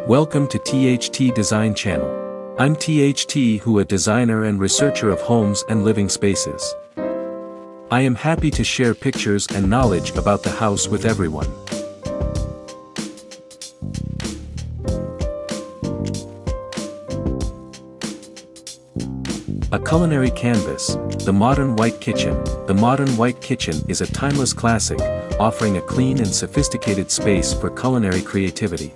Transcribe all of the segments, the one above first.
Welcome to THT Design Channel. I'm THT, who a designer and researcher of homes and living spaces. I am happy to share pictures and knowledge about the house with everyone. A culinary canvas, the modern white kitchen. The modern white kitchen is a timeless classic, offering a clean and sophisticated space for culinary creativity.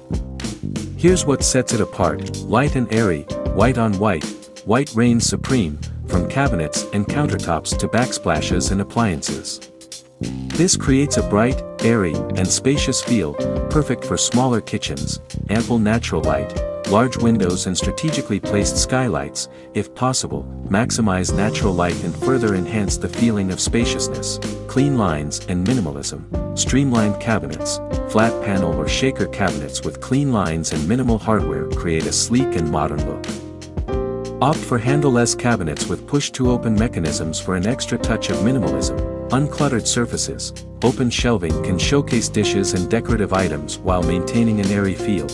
Here's what sets it apart: light and airy, white on white, white reigns supreme, from cabinets and countertops to backsplashes and appliances. This creates a bright, airy, and spacious feel, perfect for smaller kitchens, ample natural light, large windows and strategically placed skylights. If possible, maximize natural light and further enhance the feeling of spaciousness. Clean lines and minimalism. Streamlined cabinets, flat panel or shaker cabinets with clean lines and minimal hardware create a sleek and modern look. Opt for handle-less cabinets with push-to-open mechanisms for an extra touch of minimalism. Uncluttered surfaces. Open shelving can showcase dishes and decorative items while maintaining an airy feel.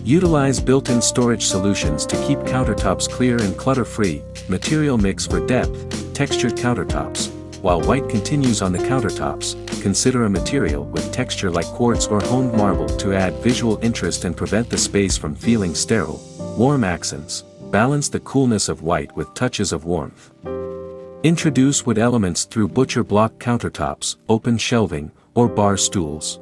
Utilize built-in storage solutions to keep countertops clear and clutter-free. Material mix for depth, textured countertops. While white continues on the countertops, consider a material with texture like quartz or honed marble to add visual interest and prevent the space from feeling sterile. Warm accents. Balance the coolness of white with touches of warmth. Introduce wood elements through butcher block countertops, open shelving, or bar stools.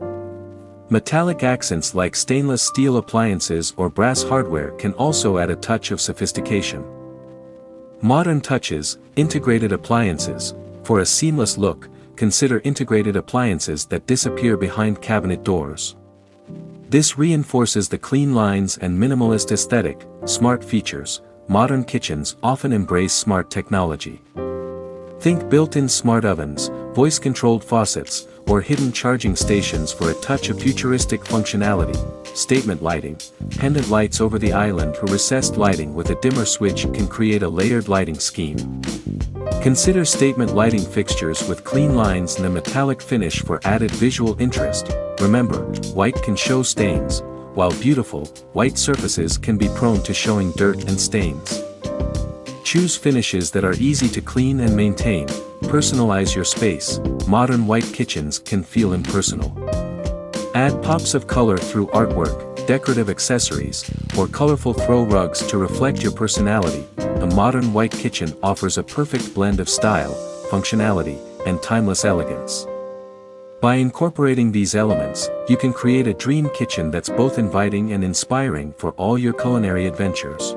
Metallic accents like stainless steel appliances or brass hardware can also add a touch of sophistication. Modern touches, integrated appliances. For a seamless look, consider integrated appliances that disappear behind cabinet doors. This reinforces the clean lines and minimalist aesthetic. Smart features. Modern kitchens often embrace smart technology. Think built-in smart ovens, voice-controlled faucets, or hidden charging stations for a touch of futuristic functionality. Statement lighting. Pendant lights over the island or recessed lighting with a dimmer switch can create a layered lighting scheme. Consider statement lighting fixtures with clean lines and a metallic finish for added visual interest. Remember, white can show stains, while beautiful, white surfaces can be prone to showing dirt and stains. Choose finishes that are easy to clean and maintain. Personalize your space. Modern white kitchens can feel impersonal. Add pops of color through artwork, decorative accessories, or colorful throw rugs to reflect your personality. A modern white kitchen offers a perfect blend of style, functionality, and timeless elegance. By incorporating these elements, you can create a dream kitchen that's both inviting and inspiring for all your culinary adventures.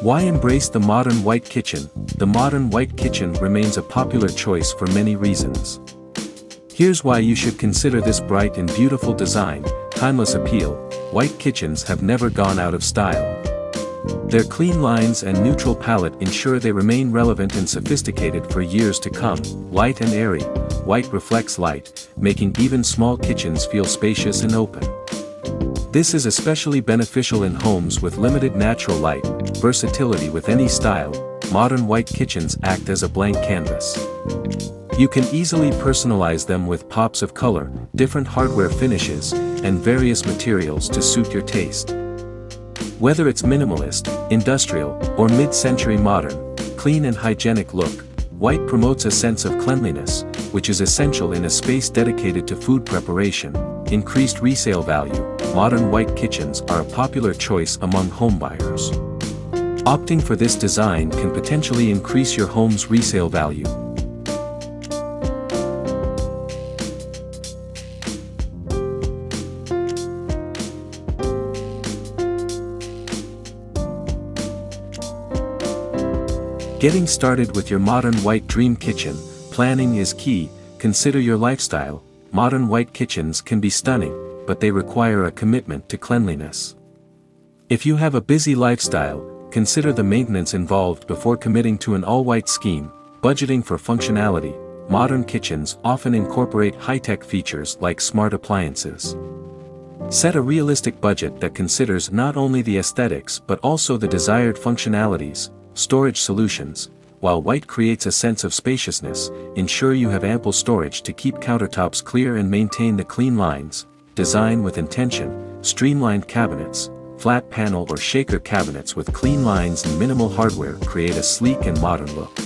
Why embrace the modern white kitchen? The modern white kitchen remains a popular choice for many reasons. Here's why you should consider this bright and beautiful design. Timeless appeal. White kitchens have never gone out of style. Their clean lines and neutral palette ensure they remain relevant and sophisticated for years to come. Light and airy. White reflects light, making even small kitchens feel spacious and open. This is especially beneficial in homes with limited natural light. Versatility with any style. Modern white kitchens act as a blank canvas. You can easily personalize them with pops of color, different hardware finishes, and various materials to suit your taste. Whether it's minimalist, industrial, or mid-century modern, clean and hygienic look, white promotes a sense of cleanliness, which is essential in a space dedicated to food preparation. Increased resale value. Modern white kitchens are a popular choice among homebuyers. Opting for this design can potentially increase your home's resale value. Getting started with your modern white dream kitchen, planning is key. Consider your lifestyle. Modern white kitchens can be stunning, but they require a commitment to cleanliness. If you have a busy lifestyle, consider the maintenance involved before committing to an all-white scheme. Budgeting for functionality. Modern kitchens often incorporate high-tech features like smart appliances. Set a realistic budget that considers not only the aesthetics but also the desired functionalities. storage solutions. While white creates a sense of spaciousness, ensure you have ample storage to keep countertops clear and maintain the clean lines. Design with intention, streamlined cabinets, flat panel or shaker cabinets with clean lines and minimal hardware create a sleek and modern look.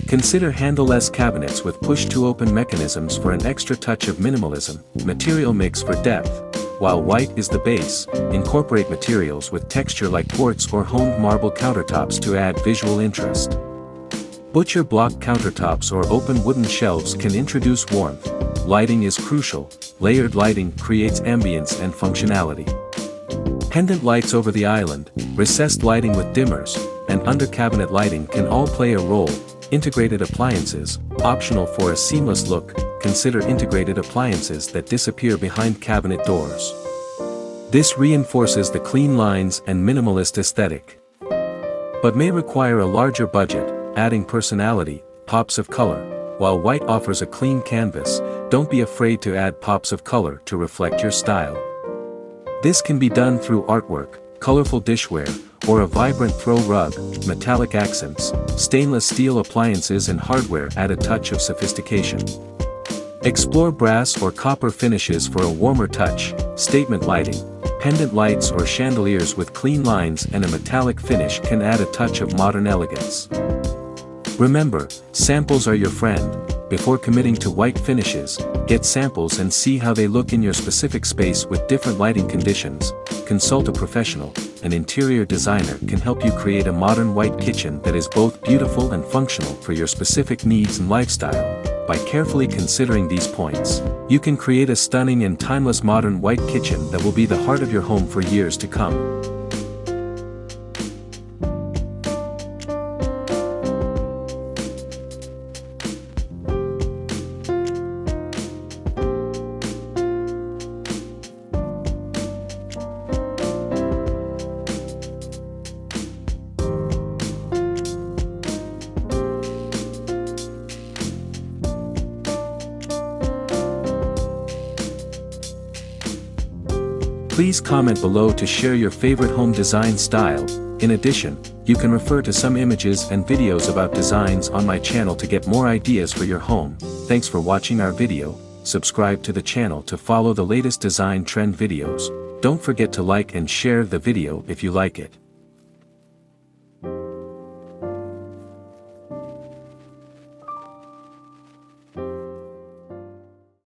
Consider handleless cabinets with push-to-open mechanisms for an extra touch of minimalism. Material mix for depth. While white is the base, incorporate materials with texture like quartz or honed marble countertops to add visual interest. Butcher block countertops or open wooden shelves can introduce warmth. Lighting is crucial. Layered lighting creates ambience and functionality. Pendant lights over the island, recessed lighting with dimmers, and under-cabinet lighting can all play a role. Integrated appliances, optional for a seamless look. Consider integrated appliances that disappear behind cabinet doors. This reinforces the clean lines and minimalist aesthetic, but may require a larger budget, adding personality, pops of color. While white offers a clean canvas, don't be afraid to add pops of color to reflect your style. This can be done through artwork, colorful dishware, or a vibrant throw rug. Metallic accents, stainless steel appliances and hardware add a touch of sophistication. Explore brass or copper finishes for a warmer touch. Statement lighting, pendant lights or chandeliers with clean lines and a metallic finish can add a touch of modern elegance. Remember, samples are your friend. Before committing to white finishes, get samples and see how they look in your specific space with different lighting conditions. Consult a professional. An interior designer can help you create a modern white kitchen that is both beautiful and functional for your specific needs and lifestyle. By carefully considering these points, you can create a stunning and timeless modern white kitchen that will be the heart of your home for years to come. Please comment below to share your favorite home design style. In addition, you can refer to some images and videos about designs on my channel to get more ideas for your home. Thanks for watching our video. Subscribe to the channel to follow the latest design trend videos. Don't forget to like and share the video if you like it.